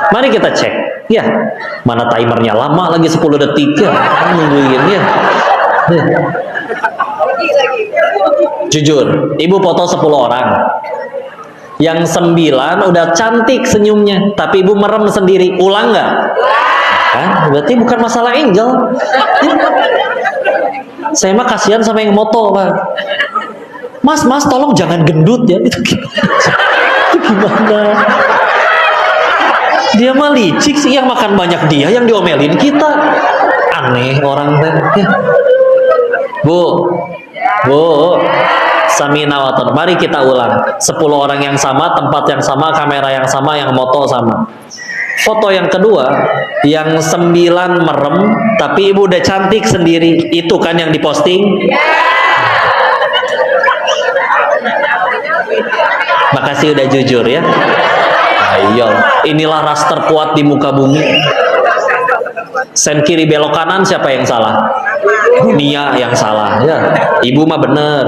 Mari kita cek. Ya, mana timernya lama lagi 10 detik ya. Nungguin ya. Jujur, ibu foto 10 orang. Yang 9 udah cantik senyumnya, tapi ibu merem sendiri. Ulang nggak? Kan? Berarti bukan masalah angel. Saya mah kasihan sama yang moto, Pak. Mas, tolong jangan gendut ya. Itu gimana? Dia mah licik sih, yang makan banyak dia, yang diomelin kita. Aneh orang teh. Bu, Samina waton. Mari kita ulang. 10 orang yang sama, tempat yang sama, kamera yang sama, yang moto sama. Foto yang kedua, yang 9 merem, tapi ibu udah cantik sendiri. Itu kan yang diposting? Makasih udah jujur ya. Ayo, inilah ras terkuat di muka bumi. Sen kiri belok kanan, siapa yang salah? Dunia yang salah ya. Ibu mah bener.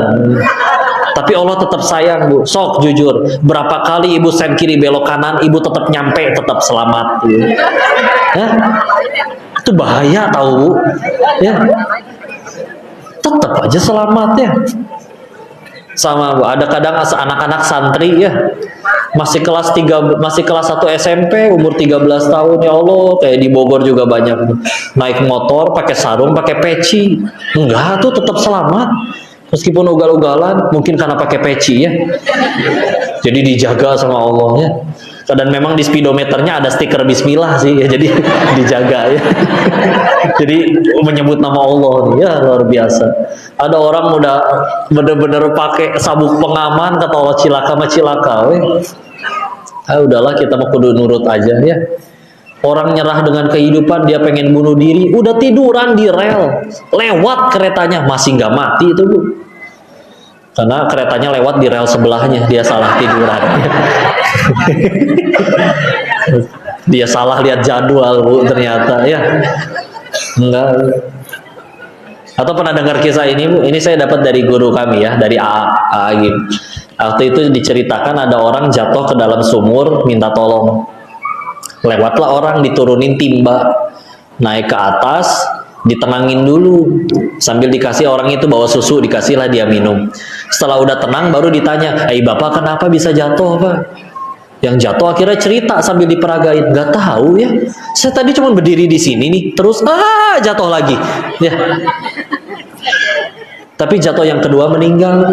Tapi Allah tetap sayang, Bu. Sok jujur, berapa kali ibu sen kiri belok kanan, ibu tetap nyampe, tetap selamat. Ya. Itu bahaya tahu, Bu. Ya. Tetap aja selamat ya. Sama, Bu. Ada kadang anak-anak santri ya. Masih kelas 1 SMP, umur 13 tahun, ya Allah, kayak di Bogor juga banyak naik motor pakai sarung, pakai peci. Enggak, tuh tetap selamat. Meskipun ugal-ugalan, mungkin karena pakai peci ya. Jadi dijaga sama Allah ya. Dan memang di speedometernya ada stiker bismillah sih ya, jadi dijaga ya. Jadi menyebut nama Allah ya, luar biasa. Ada orang udah bener-bener pakai sabuk pengaman, kata Allah cilaka mah cilaka we. Udahlah, kita mau kudu nurut aja ya. Orang nyerah dengan kehidupan, dia pengen bunuh diri, udah tiduran di rel, lewat keretanya, masih nggak mati itu, Bu. Karena keretanya lewat di rel sebelahnya, dia salah tiduran. Dia salah lihat jadwal, Bu, ternyata ya. Enggak. Atau pernah dengar kisah ini, Bu? Ini saya dapat dari guru kami ya, dari AA gitu. Waktu itu diceritakan ada orang jatuh ke dalam sumur, minta tolong. Lewatlah orang, diturunin timba, naik ke atas, ditenangin dulu, sambil dikasih orang itu bawa susu, dikasihlah dia minum. Setelah udah tenang, baru ditanya, Bapak kenapa bisa jatuh, Pak? Yang jatuh akhirnya cerita sambil diperagain, nggak tahu ya, saya tadi cuma berdiri di sini nih, terus jatuh lagi ya. Tapi jatuh yang kedua meninggal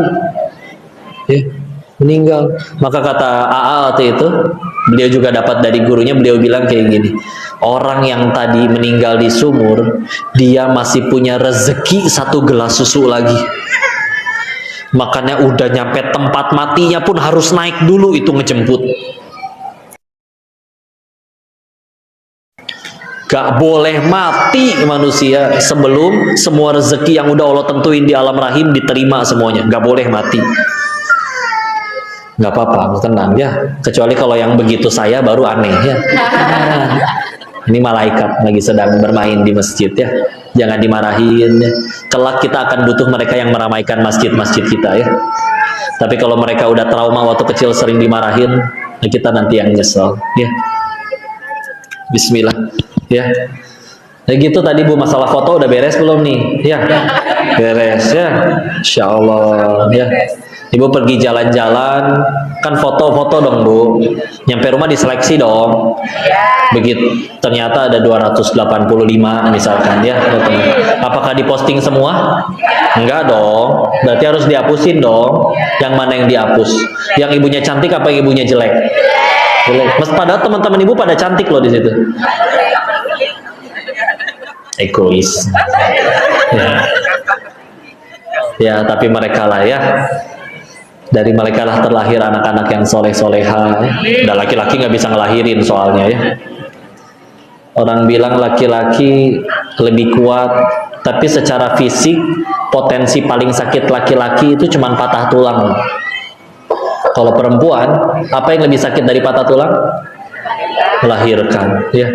ya, meninggal. Maka kata AA waktu itu, beliau juga dapat dari gurunya, beliau bilang kayak gini, orang yang tadi meninggal di sumur, dia masih punya rezeki 1 gelas susu lagi. Makanya udah nyampe tempat matinya pun harus naik dulu itu ngejemput. Gak boleh mati manusia sebelum semua rezeki yang udah Allah tentuin di alam rahim diterima semuanya. Gak boleh mati. Gak apa-apa, tenang ya. Kecuali kalau yang begitu saya baru aneh ya. Ini malaikat lagi sedang bermain di masjid ya. Jangan dimarahin ya. Kelak kita akan butuh mereka yang meramaikan masjid-masjid kita ya. Tapi kalau mereka udah trauma waktu kecil sering dimarahin, kita nanti yang nyesel ya. Bismillah ya. Ya gitu tadi, Bu, masalah foto udah beres belum nih? Ya, beres ya. Insya Allah ya. Ibu pergi jalan-jalan, kan foto-foto dong, Bu. Nyampe rumah diseleksi dong. Begitu ternyata ada 285 misalkan ya. Apakah diposting semua? Enggak dong. Berarti harus dihapusin dong. Yang mana yang dihapus? Yang ibunya cantik apa yang ibunya jelek? Jelek. Padahal teman-teman ibu pada cantik loh di situ. Egois. Ya, tapi mereka lah ya. Dari mereka lah terlahir anak-anak yang soleh-soleha. Dan laki-laki nggak bisa ngelahirin soalnya ya. Orang bilang laki-laki lebih kuat, tapi secara fisik potensi paling sakit laki-laki itu cuma patah tulang. Kalau perempuan, apa yang lebih sakit dari patah tulang? Melahirkan ya.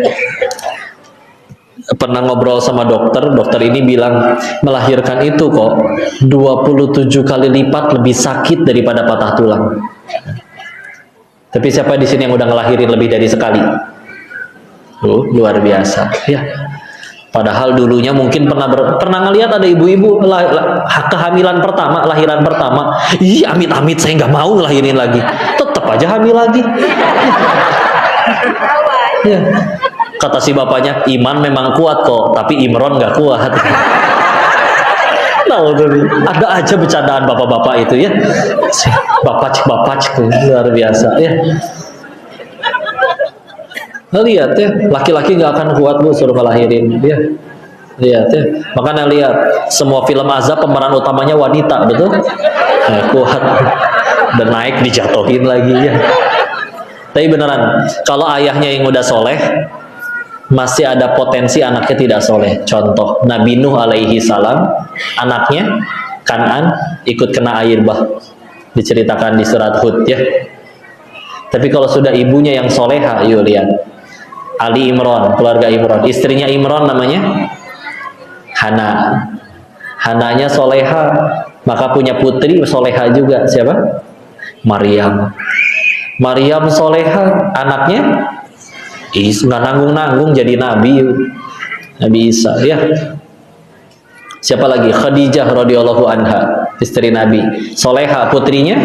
Pernah ngobrol sama dokter ini bilang melahirkan itu kok 27 kali lipat lebih sakit daripada patah tulang. Tapi siapa di sini yang udah ngelahirin lebih dari sekali? Luar biasa ya. Padahal dulunya mungkin pernah ngelihat ada ibu-ibu kehamilan pertama, lahiran pertama, ih amit-amit saya nggak mau ngelahirin lagi, tetap aja hamil lagi. Ya. Kata si bapaknya, iman memang kuat kok, tapi Imron nggak kuat. Nah, ada aja bercandaan bapak-bapak itu ya, bapak luar biasa ya. Lihat ya, laki-laki nggak akan kuat bu suruh ngelahirin ya. Lihat ya, makanya lihat semua film azab pemeran utamanya wanita, betul? Kuat dan naik dijatuhin lagi ya. Tapi beneran, kalau ayahnya yang udah soleh, masih ada potensi anaknya tidak soleh. Contoh Nabi Nuh alaihi salam, anaknya Kan'an ikut kena air bah, diceritakan di surat Hud ya. Tapi kalau sudah ibunya yang soleha, yuk lihat Ali Imran, keluarga Imran, istrinya Imran namanya Hana. Hananya soleha, maka punya putri soleha juga. Siapa? Maryam. Maryam soleha, anaknya nggak nanggung-nanggung jadi nabi, Nabi Isa ya. Siapa lagi? Khadijah radhiyallahu anha, istri Nabi, soleha, putrinya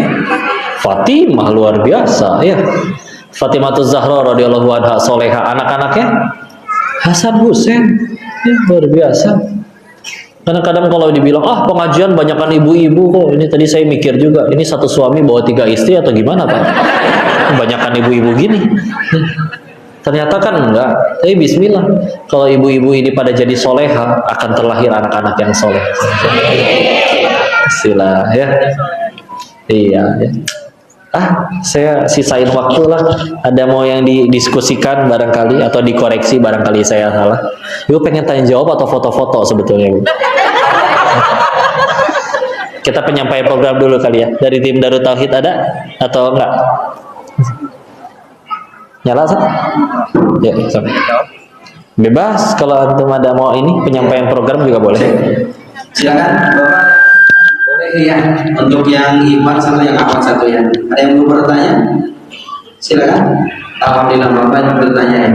Fatimah, luar biasa ya. Fatimatuz Zahra radhiyallahu anha soleha, anak-anaknya Hasan Husain ya, luar biasa. Kadang-kadang kalau dibilang pengajian banyakan ibu-ibu kok, ini tadi saya mikir juga, ini satu suami bawa 3 istri atau gimana Pak? Banyakan ibu-ibu gini. Ternyata kan enggak. Tapi bismillah, kalau ibu-ibu ini pada jadi soleha, akan terlahir anak-anak yang soleh. Bismillah ya. Iya ya. Saya sisain waktu lah. Ada mau yang didiskusikan barangkali atau dikoreksi barangkali saya salah. Ibu pengen tanya jawab atau foto-foto sebetulnya Bu? Kita penyampaian program dulu kali ya. Dari tim Darut Tauhid ada atau enggak? Nyala sih? Ya, sampai. Bebas kalau antum ada mau ini penyampaian program juga boleh. Silakan Bapak. Boleh ya. Untuk yang iman satu, yang awal satu ya. Ada yang mau bertanya? Silakan. Alhamdulillah Bapak yang bertanya ya.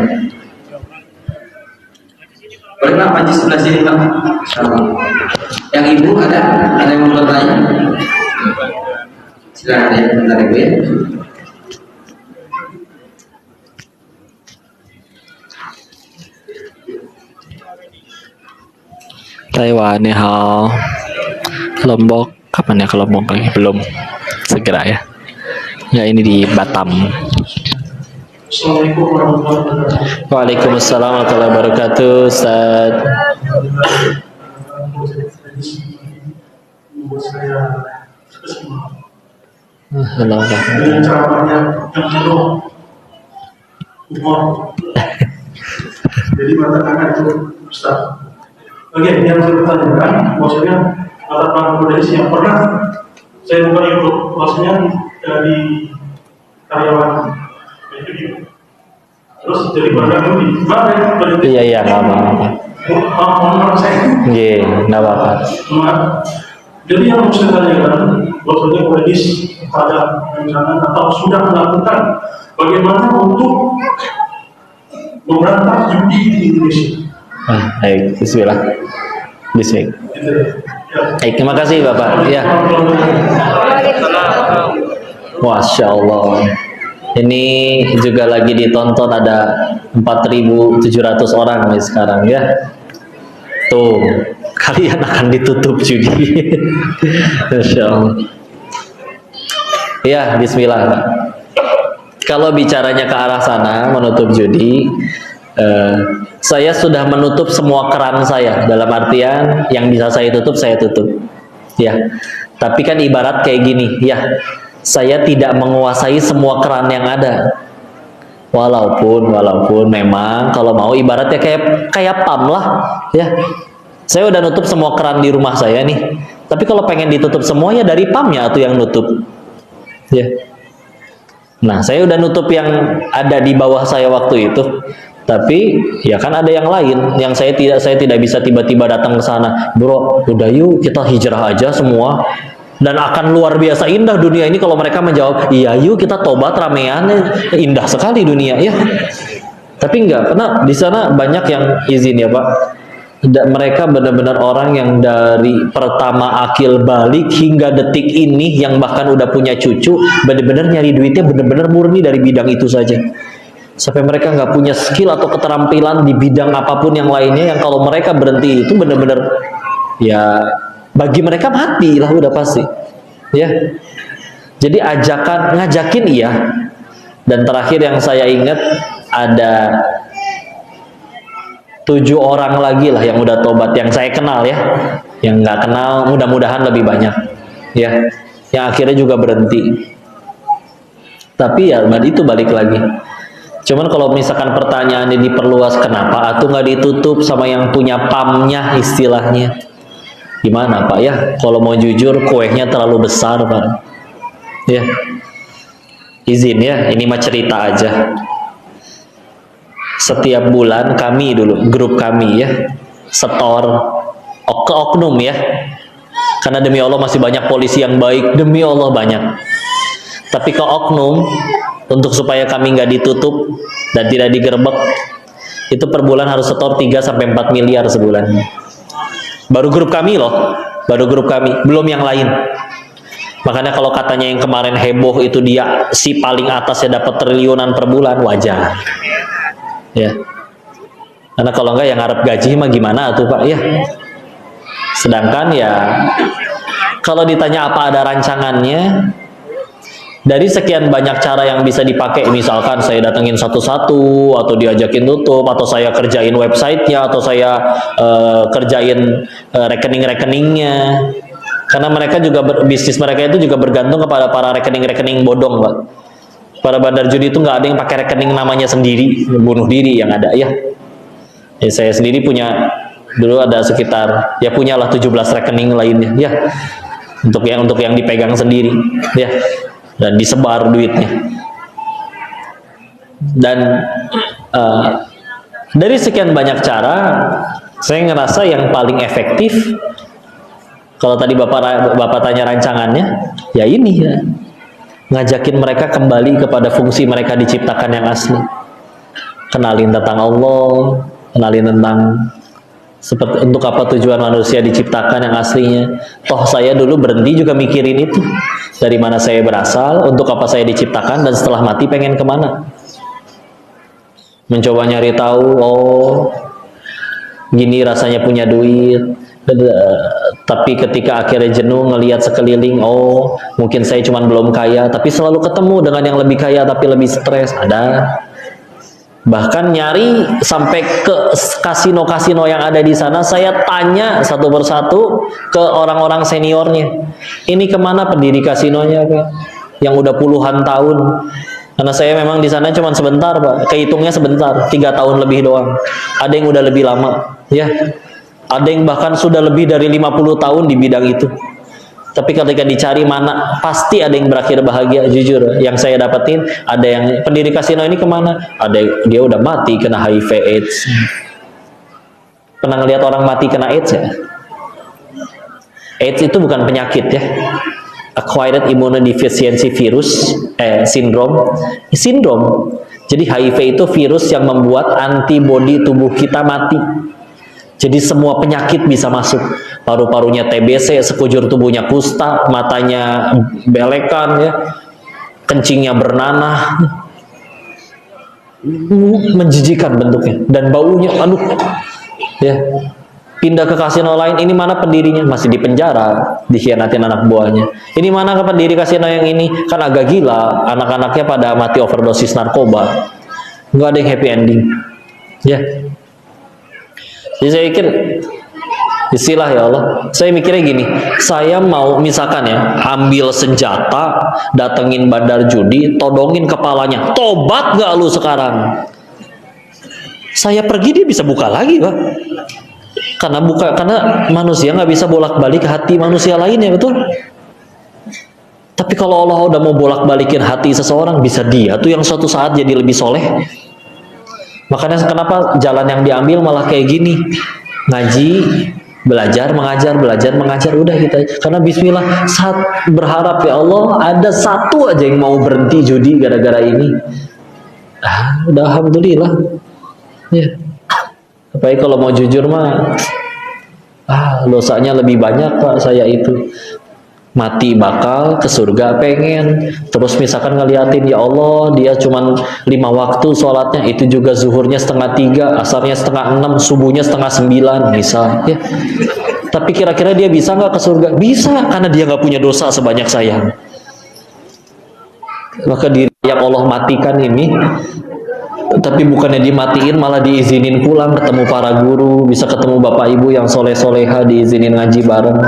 Boleh Pak maju sebelah sini Pak. Yang ibu ada yang mau bertanya? Silakan ya, bentar Ibu ya. Taiwan nih hal Lombok, kapan ya ke Lombok lagi? Belum, segera ya. Ya ini di Batam. Assalamualaikum warahmatullahi wabarakatuh. Waalaikumsalam warahmatullahi wabarakatuh, Ustaz. Saya terkesima Halo. dengan ceramahnya yang penuh humor. Jadi mengatakan itu Ustaz. Oke, yang saya pertanyakan, maksudnya latar belakang dari yang pernah saya buka YouTube, maksudnya dari karyawan YouTube. Terus jadi program ini, gimana ya? Iya, nggak apa-apa. Mohon saya. Iya, nggak apa-apa. Jadi yang mau saya tanyakan, maksudnya medis pada rencana atau sudah melakukan bagaimana untuk memberantas judi di Indonesia. Baik, bismillah. Bismillah. Baik, terima kasih Bapak. Ya. Masya Allah. Ini juga lagi ditonton ada 4.700 orang nih sekarang ya. Tuh, kalian akan ditutup judi. Masya Allah. Ya, bismillah. Kalau bicaranya ke arah sana menutup judi, saya sudah menutup semua keran saya, dalam artian yang bisa saya tutup ya. Tapi kan ibarat kayak gini ya, saya tidak menguasai semua keran yang ada, walaupun memang kalau mau ibaratnya kayak pam lah ya. Saya udah nutup semua keran di rumah saya nih, tapi kalau pengen ditutup semuanya dari pamnya atau yang nutup ya. Nah, saya udah nutup yang ada di bawah saya waktu itu. Tapi ya kan ada yang lain yang saya tidak bisa tiba-tiba datang ke sana. Bro, udah yuk kita hijrah aja semua. Dan akan luar biasa indah dunia ini kalau mereka menjawab, "Iya, yuk kita tobat ramean." Indah sekali dunia ya. Tapi enggak, karena di sana banyak yang izin ya Pak. Mereka benar-benar orang yang dari pertama akil balik hingga detik ini, yang bahkan udah punya cucu, benar-benar nyari duitnya benar-benar murni dari bidang itu saja. Sampai mereka nggak punya skill atau keterampilan di bidang apapun yang lainnya, yang kalau mereka berhenti itu benar-benar ya bagi mereka mati lah udah pasti. Ya. Jadi ngajakin iya. Dan terakhir yang saya ingat ada 7 orang lagi lah yang udah tobat, yang saya kenal ya. Yang nggak kenal mudah-mudahan lebih banyak ya, yang akhirnya juga berhenti. Tapi ya itu balik lagi, cuman kalau misalkan pertanyaannya diperluas, kenapa atau nggak ditutup sama yang punya pamnya istilahnya, gimana Pak ya? Kalau mau jujur kuehnya terlalu besar Pak ya. Izin ya, ini mah cerita aja. Setiap bulan kami dulu, grup kami ya, setor ke oknum ya, karena demi Allah masih banyak polisi yang baik, demi Allah banyak. Tapi ke oknum, untuk supaya kami nggak ditutup dan tidak digerebek, itu per bulan harus setor 3-4 miliar sebulan. Baru grup kami loh, baru grup kami, belum yang lain. Makanya kalau katanya yang kemarin heboh itu dia si paling atasnya dapat triliunan per bulan, wajar. Ya, karena kalau enggak yang ngarep gaji mah gimana tuh Pak ya. Sedangkan ya kalau ditanya apa ada rancangannya, dari sekian banyak cara yang bisa dipakai, misalkan saya datengin satu-satu, atau diajakin tutup, atau saya kerjain websitenya, atau saya kerjain rekening-rekeningnya. Karena mereka juga bisnis mereka itu juga bergantung kepada para rekening-rekening bodong Pak. Para bandar judi itu nggak ada yang pakai rekening namanya sendiri, bunuh diri yang ada ya. Saya sendiri punya, dulu ada sekitar ya punyalah 17 rekening lainnya ya, untuk yang dipegang sendiri ya, dan disebar duitnya. Dan dari sekian banyak cara, saya ngerasa yang paling efektif, kalau tadi Bapak tanya rancangannya, ya ini ya, ngajakin mereka kembali kepada fungsi mereka diciptakan yang asli. Kenalin tentang Allah, kenalin tentang seperti untuk apa tujuan manusia diciptakan yang aslinya. Toh saya dulu berhenti juga mikirin itu, dari mana saya berasal, untuk apa saya diciptakan, dan setelah mati pengen kemana. Mencoba nyari tahu, oh gini rasanya punya duit. Tapi ketika akhirnya jenuh ngelihat sekeliling, oh mungkin saya cuma belum kaya, tapi selalu ketemu dengan yang lebih kaya tapi lebih stres. Ada, bahkan nyari sampai ke kasino-kasino yang ada di sana, saya tanya satu persatu ke orang-orang seniornya, ini kemana pendiri kasinonya Pak, yang udah puluhan tahun. Karena saya memang di sana cuma sebentar Pak, kehitungnya sebentar, 3 tahun lebih doang. Ada yang udah lebih lama ya, ada yang bahkan sudah lebih dari 50 tahun di bidang itu. Tapi ketika dicari mana, pasti ada yang berakhir bahagia. Jujur, yang saya dapetin, ada yang pendiri kasino ini kemana, ada dia udah mati kena HIV AIDS. Pernah ngeliat orang mati kena AIDS ya? AIDS itu bukan penyakit ya, acquired immunodeficiency virus syndrome. Jadi HIV itu virus yang membuat antibodi tubuh kita mati. Jadi semua penyakit bisa masuk. Paru-parunya TBC, sekujur tubuhnya kusta, matanya belekan ya, kencingnya bernanah, menjijikan bentuknya, dan baunya, aduh ya. Pindah ke kasino lain, ini mana pendirinya, masih di penjara, dikhianatin anak buahnya. Ini mana ke pendiri kasino yang ini, kan agak gila, anak-anaknya pada mati overdosis narkoba, nggak ada yang happy ending ya. Jadi saya pikir, istilah ya Allah, saya mikirnya gini, saya mau misalkan ya, ambil senjata, datengin bandar judi, todongin kepalanya, tobat gak lu sekarang? Saya pergi, dia bisa buka lagi Pak. Karena manusia nggak bisa bolak-balik hati manusia lainnya, betul? Tapi kalau Allah udah mau bolak-balikin hati seseorang, bisa dia tuh yang suatu saat jadi lebih soleh. Makanya kenapa jalan yang diambil malah kayak gini, ngaji, belajar, mengajar, belajar, mengajar, udah kita. Karena bismillah, saat berharap ya Allah ada satu aja yang mau berhenti judi gara-gara ini. Udah alhamdulillah. Ya. Apalagi kalau mau jujur mah, dosanya lebih banyak Pak saya itu. Mati bakal, ke surga pengen. Terus misalkan ngeliatin, ya Allah dia cuman 5 waktu sholatnya, itu juga zuhurnya 5:30, asarnya 5:30, subuhnya 8:30 misal ya. Tapi kira-kira dia bisa nggak ke surga? Bisa, karena dia nggak punya dosa sebanyak saya. Maka diri yang Allah matikan ini, tapi bukannya dimatiin, malah diizinin pulang ketemu para guru, bisa ketemu bapak ibu yang soleh-soleha, diizinin ngaji bareng.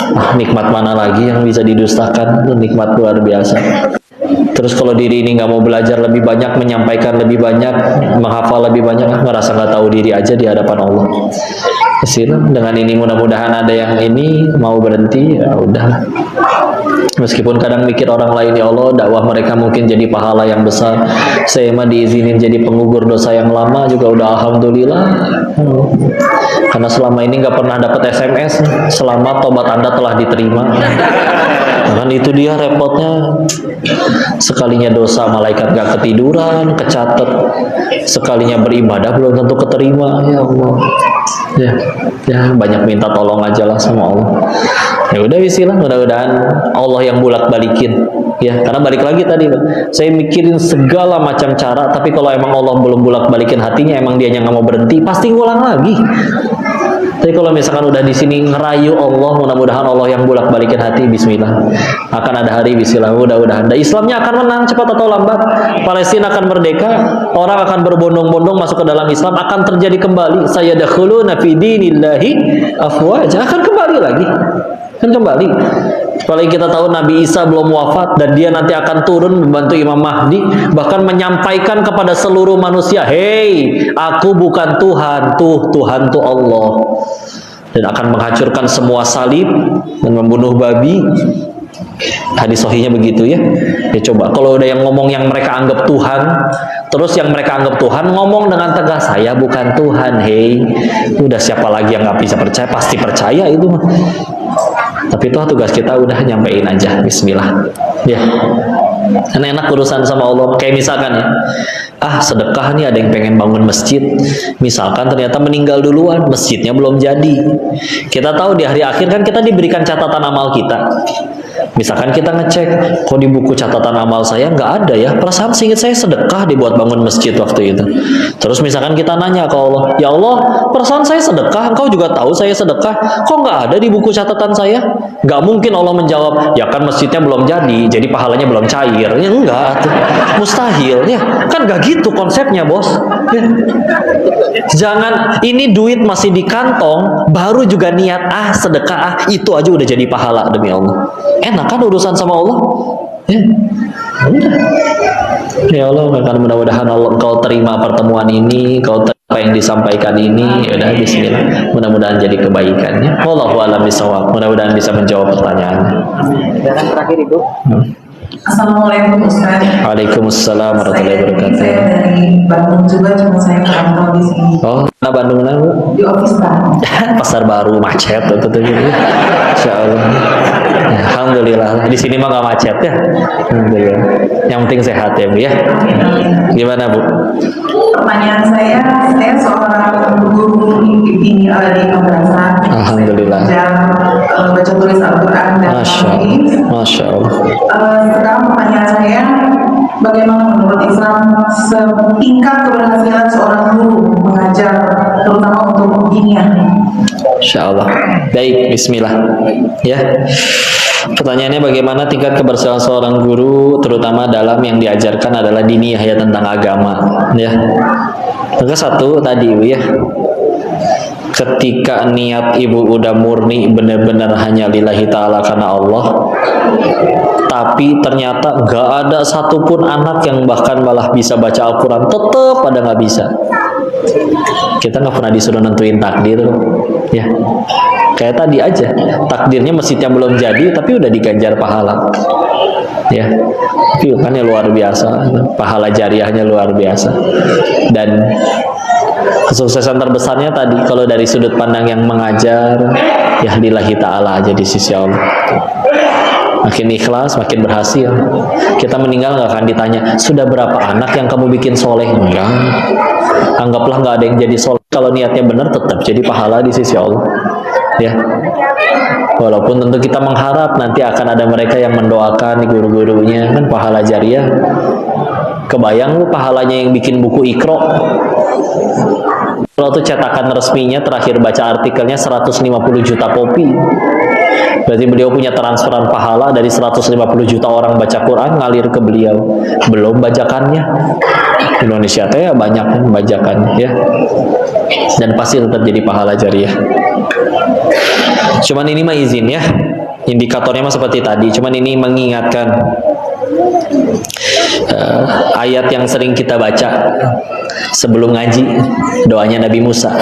Nikmat mana lagi yang bisa didustakan? Itu nikmat luar biasa. Terus kalau diri ini nggak mau belajar lebih banyak, menyampaikan lebih banyak, menghafal lebih banyak, ngerasa nggak tahu diri aja di hadapan Allah. Kesini dengan ini mudah-mudahan ada yang ini mau berhenti, ya udah. Meskipun kadang mikir orang lain, ya Allah dakwah mereka mungkin jadi pahala yang besar, saya mah diizinin jadi pengugur dosa yang lama juga udah alhamdulillah. Karena selama ini nggak pernah dapat SMS selama tobat Anda telah diterima. Kan itu dia repotnya. Sekalinya dosa malaikat gak ketiduran, kecatet. Sekalinya beribadah belum tentu keterima. Ya Allah. Ya banyak minta tolong aja lah sama Allah. Ya udah bismillah, mudah-mudahan Allah yang bulak-balikin. Ya, karena balik lagi tadi, saya mikirin segala macam cara, tapi kalau emang Allah belum bulak-balikin hatinya, emang dia nggak mau berhenti, pasti ngulang lagi. Tapi kalau misalkan udah di sini ngerayu Allah, mudah-mudahan Allah yang bulak-balikin hati, bismillah. Akan ada hari bismillah, mudah-mudahan. Dan Islamnya akan menang cepat atau lambat. Palestina akan merdeka, orang akan berbondong-bondong masuk ke dalam Islam, akan terjadi kembali. Sayadakhuluna fi dinillahi afwaja, akan kembali lagi. Kan kembali. Apalagi kita tahu Nabi Isa belum wafat dan dia nanti akan turun membantu Imam Mahdi, bahkan menyampaikan kepada seluruh manusia, "Hei, aku bukan Tuhan, Tuhan tuh Allah." Dan akan menghancurkan semua salib dan membunuh babi. Hadis sahihnya begitu ya. Ya coba kalau udah yang ngomong yang mereka anggap Tuhan, terus yang mereka anggap Tuhan ngomong dengan tegas, "Saya bukan Tuhan." Hei, udah siapa lagi yang nggak bisa percaya? Pasti percaya itu. Tapi itu tugas kita udah nyampein aja, bismillah. Ya. Karena enak urusan sama Allah. Kayak misalkan ya, sedekah nih, ada yang pengen bangun masjid. Misalkan ternyata meninggal duluan, masjidnya belum jadi. Kita tahu di hari akhir kan kita diberikan catatan amal kita. Misalkan kita ngecek, kok di buku catatan amal saya nggak ada ya, perasaan seingat saya sedekah dibuat bangun masjid waktu itu. Terus misalkan kita nanya ke Allah, ya Allah, perasaan saya sedekah, engkau juga tahu saya sedekah, kok nggak ada di buku catatan saya? Nggak mungkin Allah menjawab, ya kan masjidnya belum jadi pahalanya belum cair. Ya enggak, mustahil ya, kan nggak gitu konsepnya bos. Ya. Jangan ini duit masih di kantong, baru juga niat sedekah, itu aja udah jadi pahala demi Allah. Enak kan urusan sama Allah? Ya, udah. Ya Allah, mudah-mudahan Allah Engkau terima pertemuan ini, Engkau terima apa yang disampaikan ini. Ya udah, bismillah. Mudah-mudahan jadi kebaikannya. Wallahu a'lam bishawab. Mudah-mudahan bisa menjawab pertanyaannya. Dan terakhir Ibu. Assalamualaikum Ustaz. Waalaikumsalam warahmatullahi wabarakatuh. Saya dari Bandung juga, cuma saya merantau di sini. Oh, mana Bandung mana Bu? Di office Pak. Pasar Baru macet gitu gitu. Insyaallah. Alhamdulillah. Di sini mah nggak macet ya. Alhamdulillah. Yang penting sehat ya Bu ya. Gimana Bu? Pertanyaan saya seorang guru ini di madrasah. Alhamdulillah. Dan baca tulis Al-Quran dan Masya Allah. Sekarang pertanyaan saya, bagaimana menurut Islam tingkat keberhasilan seorang guru mengajar, terutama untuk diniyah? Insya Allah. Baik, bismillah. Ya. Pertanyaannya bagaimana tingkat keberhasilan seorang guru, terutama dalam yang diajarkan adalah diniyah ya, tentang agama. Ya. Maka satu tadi ya, ketika niat ibu udah murni benar-benar hanya lillahi ta'ala karena Allah, tapi ternyata gak ada satupun anak yang bahkan malah bisa baca Al-Quran, tetap pada gak bisa. Kita gak pernah disuruh nentuin takdir ya. Kayak tadi aja, takdirnya masjidnya belum jadi tapi udah diganjar pahala ya. Itu kan ya luar biasa, pahala jariahnya luar biasa. Dan kesuksesan terbesarnya tadi kalau dari sudut pandang yang mengajar, ya lillahi ta'ala aja di sisi Allah. Makin ikhlas, makin berhasil. Kita meninggal nggak akan ditanya, sudah berapa anak yang kamu bikin soleh? Enggak. Anggaplah nggak ada yang jadi soleh. Kalau niatnya benar tetap jadi pahala di sisi Allah. Ya, walaupun tentu kita mengharap nanti akan ada mereka yang mendoakan guru-gurunya, kan pahala jariah. Kebayang lu pahalanya yang bikin buku Iqra. Kalau itu cetakan resminya terakhir baca artikelnya 150 juta kopi. Berarti beliau punya transferan pahala dari 150 juta orang baca Quran ngalir ke beliau. Belum bajakannya. Indonesia teh ya banyak kan bajakannya ya. Dan pasti tetap jadi pahala jariah. Cuman ini mah izin ya. Indikatornya mah seperti tadi. Cuman ini mengingatkan ayat yang sering kita baca sebelum ngaji, doanya Nabi Musa,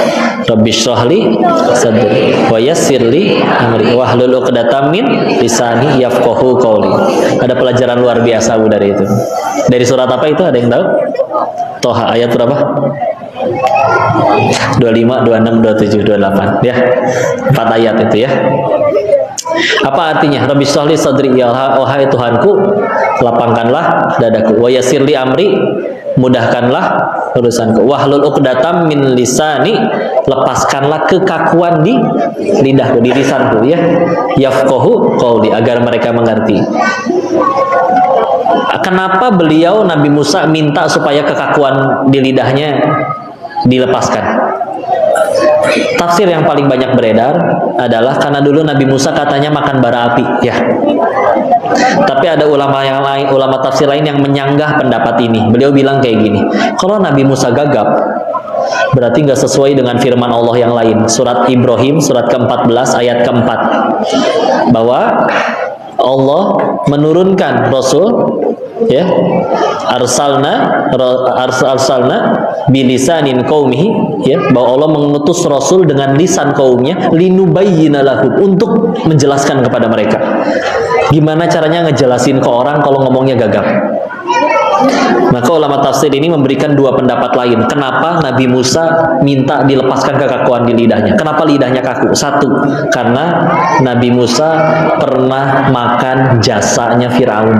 Rabbi shrahli sadri wa yassirli amri wahlul 'uqdatam min lisani yafqahu qawli. Ada pelajaran luar biasa Bu dari itu. Dari surat apa itu, ada yang tahu? Toha ayat berapa? 25, 26, 27, 28 ya. 4 ayat itu ya. Apa artinya? Rabbi shrahli sadri, ya wahai Tuhanku, lapangkanlah dadaku, wa yassirli amri, mudahkanlah urusanku, wahlul 'uqdatam min lisani, lepaskanlah kekakuan di lidahku, di lisanku ya, yafqahu qawli, agar mereka mengerti. Kenapa beliau Nabi Musa minta supaya kekakuan di lidahnya dilepaskan? Tafsir yang paling banyak beredar adalah karena dulu Nabi Musa katanya makan bara api ya. Tapi ada ulama yang lain, ulama tafsir lain yang menyanggah pendapat ini. Beliau bilang kayak gini, kalau Nabi Musa gagap berarti nggak sesuai dengan firman Allah yang lain. Surat Ibrahim surat ke-14 ayat ke-4, bahwa Allah menurunkan Rasul ya, arsalna bilisanin qaumihi ya, bahwa Allah mengutus Rasul dengan lisan kaumnya, linubayyina lahum, untuk menjelaskan kepada mereka. Gimana caranya ngejelasin ke orang kalau ngomongnya gagap? Maka ulama tafsir ini memberikan dua pendapat lain. Kenapa Nabi Musa minta dilepaskan kekakuan di lidahnya? Kenapa lidahnya kaku? Satu, karena Nabi Musa pernah makan jasanya Firaun.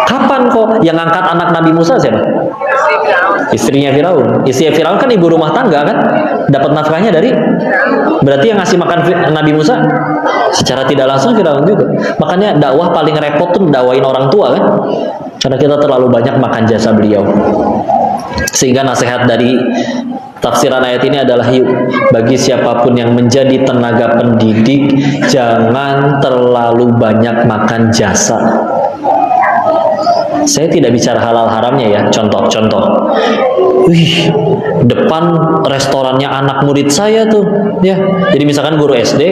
Kapan kok? Yang angkat anak Nabi Musa siapa? Istrinya Firaun. Istrinya Firaun kan ibu rumah tangga kan? Dapat nafkahnya dari? Berarti yang ngasih makan Nabi Musa secara tidak langsung Firaun juga. Makanya dakwah paling repot tuh dakwain orang tua kan? Karena kita terlalu banyak makan jasa beliau. Sehingga nasihat dari tafsiran ayat ini adalah, yuk, bagi siapapun yang menjadi tenaga pendidik, jangan terlalu banyak makan jasa. Saya tidak bicara halal haramnya ya, contoh-contoh. Wih, depan restorannya anak murid saya tuh, ya. Jadi misalkan guru SD,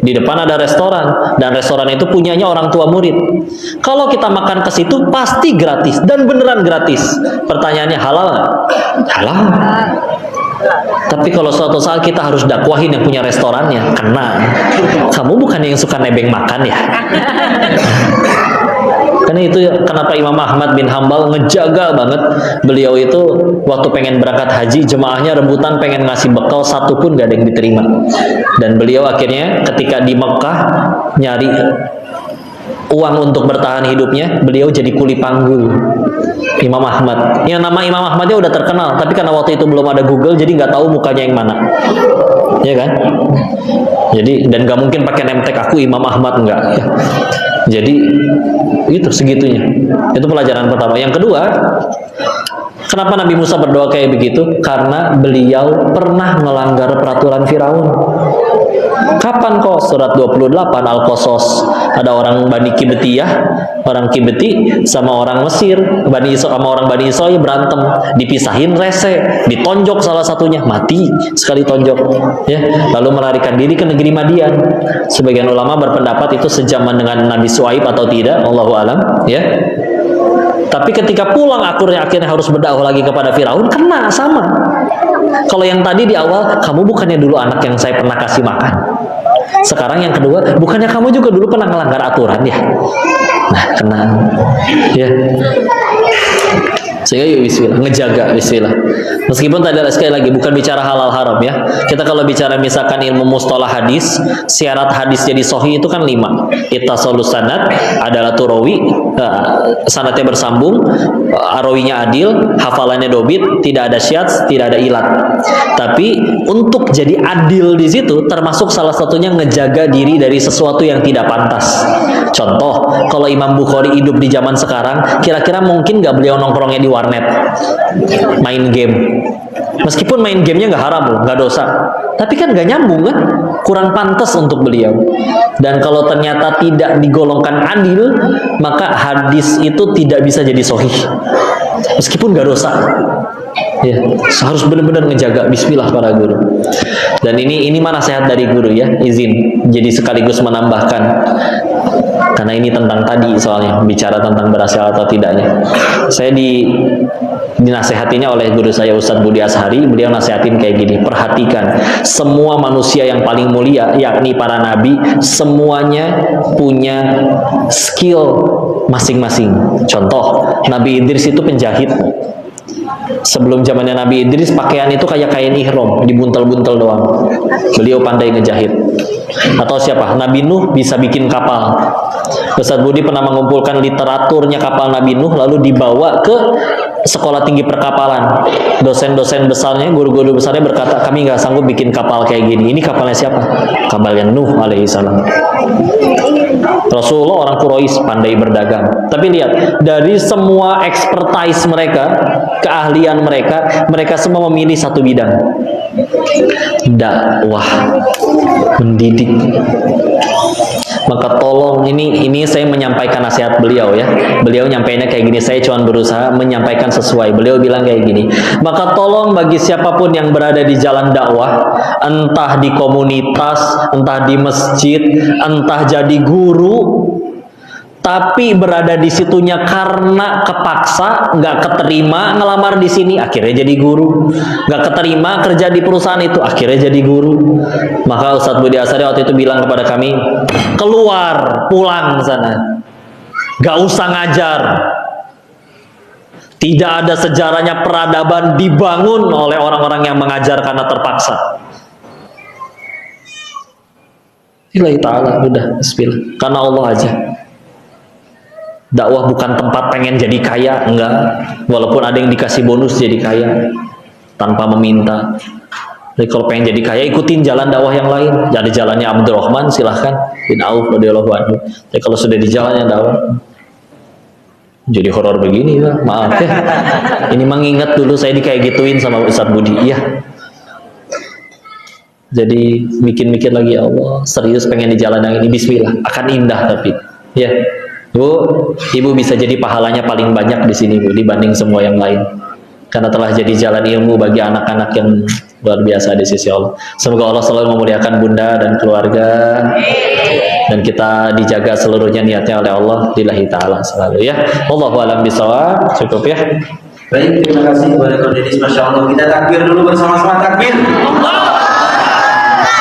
di depan ada restoran, dan restoran itu punyanya orang tua murid. Kalau kita makan ke situ pasti gratis, dan beneran gratis. Pertanyaannya, halal nggak? Halal. Tapi kalau suatu saat kita harus dakwahin yang punya restorannya, kena. Kamu bukan yang suka nebeng makan ya? Karena itu kenapa Imam Ahmad bin Hambal ngejaga banget. Beliau itu waktu pengen berangkat haji, jemaahnya rebutan pengen ngasih bekal, satu pun gak ada yang diterima. Dan beliau akhirnya ketika di Mekah nyari uang untuk bertahan hidupnya, beliau jadi kuli panggul. Imam Ahmad, yang nama Imam Ahmadnya udah terkenal, tapi karena waktu itu belum ada Google, jadi nggak tahu mukanya yang mana, ya kan? Jadi, dan nggak mungkin pakai name tag aku Imam Ahmad, enggak ya. Jadi itu segitunya. Itu pelajaran pertama. Yang kedua, kenapa Nabi Musa berdoa kayak begitu? Karena beliau pernah melanggar peraturan Firaun. Kapan kok? Surat 28 Al-Qasas, ada orang Bani Kibtiyah, orang Kibti sama orang Mesir, sama orang Bani Israil berantem, dipisahin rese, ditonjok salah satunya, mati sekali tonjok ya. Lalu melarikan diri ke negeri Madian. Sebagian ulama berpendapat itu sejaman dengan Nabi Syuaib atau tidak, Allahu alam ya. Tapi ketika pulang akhirnya harus berdakwah lagi kepada Firaun, kena sama. Kalau yang tadi di awal, kamu bukannya dulu anak yang saya pernah kasih makan. Sekarang yang kedua, bukannya kamu juga dulu pernah melanggar aturan ya? Nah, kena ya. Sehingga yuk bismillah, ngejaga bismillah. Meskipun tadi sekali lagi bukan bicara halal haram ya. Kita kalau bicara misalkan ilmu mustalah hadis, syarat hadis jadi sahih itu kan 5. Ittasalus sanad adalah turawi, sanadnya bersambung, rawinya adil, hafalannya dobit, tidak ada syadz, tidak ada ilat. Tapi untuk jadi adil di situ termasuk salah satunya ngejaga diri dari sesuatu yang tidak pantas. Contoh, kalau Imam Bukhari hidup di zaman sekarang, kira-kira mungkin nggak beliau nongkrongnya di warnet, main game. Meskipun main gamenya nggak haram loh, nggak dosa. Tapi kan nggak nyambung kan, kurang pantas untuk beliau. Dan kalau ternyata tidak digolongkan adil, maka hadis itu tidak bisa jadi sahih. Meskipun nggak dosa. Ya, harus benar-benar ngejaga. Bismillah para guru. Dan ini nasihat dari guru ya, izin. Jadi sekaligus menambahkan, karena ini tentang tadi soalnya bicara tentang berhasil atau tidaknya. Saya dinasehatinya oleh guru saya Ustadz Budi Ashari. Beliau nasihatin kayak gini, perhatikan semua manusia yang paling mulia, yakni para nabi, semuanya punya skill masing-masing. Contoh, Nabi Idris itu penjahit. Sebelum zamannya Nabi Idris, pakaian itu kayak kain ihram, dibuntel-buntel doang. Beliau pandai ngejahit. Atau siapa? Nabi Nuh bisa bikin kapal. Ustadz Budi pernah mengumpulkan literaturnya kapal Nabi Nuh, lalu dibawa ke sekolah tinggi perkapalan. Dosen-dosen besarnya, guru-guru besarnya berkata, kami nggak sanggup bikin kapal kayak gini. Ini kapalnya siapa? Kapalnya Nuh alaihissalam. Rasulullah orang Quraisy, pandai berdagang. Tapi lihat, dari semua expertise mereka, keahlian mereka, mereka semua memilih satu bidang. Dakwah, mendidik. Maka tolong, ini saya menyampaikan nasihat beliau ya. Beliau nyampainya kayak gini, saya cuma berusaha menyampaikan sesuai. Beliau bilang kayak gini, maka tolong bagi siapapun yang berada di jalan dakwah, entah di komunitas, entah di masjid, entah jadi guru, tapi berada di situnya karena kepaksa, nggak keterima ngelamar di sini, akhirnya jadi guru. Nggak keterima kerja di perusahaan itu, akhirnya jadi guru. Maka Ustadz Budi Ashari waktu itu bilang kepada kami, keluar, pulang sana, nggak usah ngajar. Tidak ada sejarahnya peradaban dibangun oleh orang-orang yang mengajar karena terpaksa. Lillahi ta'ala, udah, bismillah, karena Allah aja. Dakwah bukan tempat pengen jadi kaya, enggak. Walaupun ada yang dikasih bonus jadi kaya tanpa meminta. Jadi kalau pengen jadi kaya, ikutin jalan dakwah yang lain. Jadi jalannya Abdurrahman, silahkan, bin Auf radhiyallahu anhu. Tapi kalau sudah di jalannya dakwah, jadi horor begini ya, maaf ya. Ini mengingat dulu saya kayak gituin sama Ustadz Budi, iya. Jadi mikir-mikir lagi, ya Allah, serius pengen di jalan yang ini, bismillah, akan indah tapi, ya. Bu, ibu bisa jadi pahalanya paling banyak di sini Bu, dibanding semua yang lain. Karena telah jadi jalan ilmu bagi anak-anak yang luar biasa di sisi Allah. Semoga Allah selalu memuliakan bunda dan keluarga, dan kita dijaga seluruhnya niatnya oleh Allah lillahi ta'ala selalu ya. Wallahu a'lam bishawab. Cukup ya. Baik, terima kasih kepada Kodedis, Masya Allah. Kita takbir dulu bersama-sama, takbir.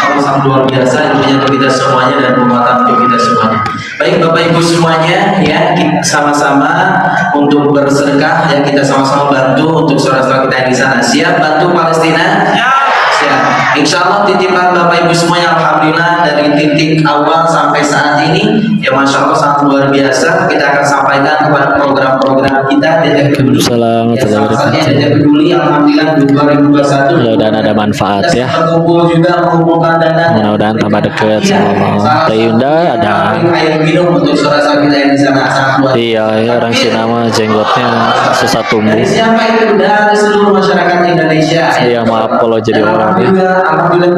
Allah sangat luar biasa ilmunya untuk kita semuanya dan penguatan untuk kita semuanya. Baik Bapak Ibu semuanya ya, kita sama-sama untuk bersedekah ya, kita sama-sama bantu untuk saudara-saudara kita yang di sana. Siap bantu Palestina? Siap. Insya Allah titipan Bapak Ibu semuanya, alhamdulillah dari titik awal sampai saat ini ya, Masya Allah sangat luar biasa. Kita akan sampaikan kepada program-program kita Dedek Peduli. Ya, salah satunya Dedek Peduli, alhamdulillah 2021. Mudah-mudahan ada manfaat ya. Berkumpul juga mengumpulkan dana. Mudah-mudahan tambah dekat sama Teh Yunda. Ada air minum untuk saudara-saudara kita yang di sana, sangat luar biasa. iya ya, orang Cina mah jenggotnya susah tumbuh. Dari siapa itu? Dari seluruh masyarakat Indonesia. Iya, maaf kalau jadi orang ya.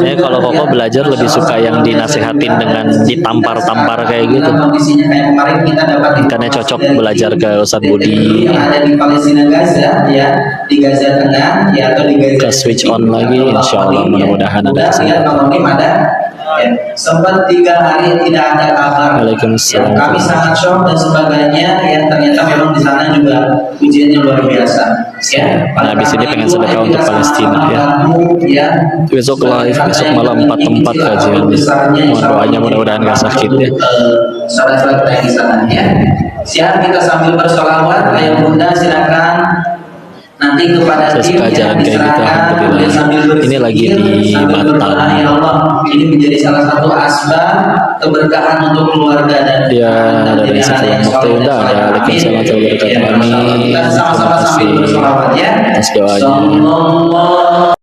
Ya, kalau Koko belajar lebih suka yang dinasehatin dengan ditampar-tampar kayak gitu. Kondisinya kayak kemarin kita dapat Karena cocok belajar ke Ustadz Budi. yang ada di Palestina Gaza ya, di Gaza Tengah ya, atau di Gaza. Kita switch on lagi, insya Allah mudah-mudahan ada kesempatan. kesempatan. Ada ya, sempat 3 hari tidak ada kabar. Waalaikumsalam. Ya, kami sangat shock dan sebagainya ya, ternyata memang di sana juga ujiannya luar biasa ya. Nah, habis ini pengen sedekah untuk Palestina ya. Besok live, besok malam 4 tempat kajian. Mohon doanya mudah-mudahan gak sakit ya. Saudara-saudara kita yang di sana ya. Siap, kita sambil bersolawat. Ayah bunda silakan nanti kepada Saya tim suka yang jalan kayak gitu, diserahkan, alhamdulillah. kemudian sambil berzikir, Ini lagi di sambil Batam. berdoa, ya Allah, ini menjadi salah satu asbab keberkahan untuk keluarga dan Ya, menjadi dari anak sekian yang waktu soleh dan udah soleh. ada. Waalaikumsalam warahmatullahi wabarakatuh. Ya, Masya Allah. Kita sama-sama Amin. sambil Terima kasih bersolawat ya. atas doanya. Sallallahu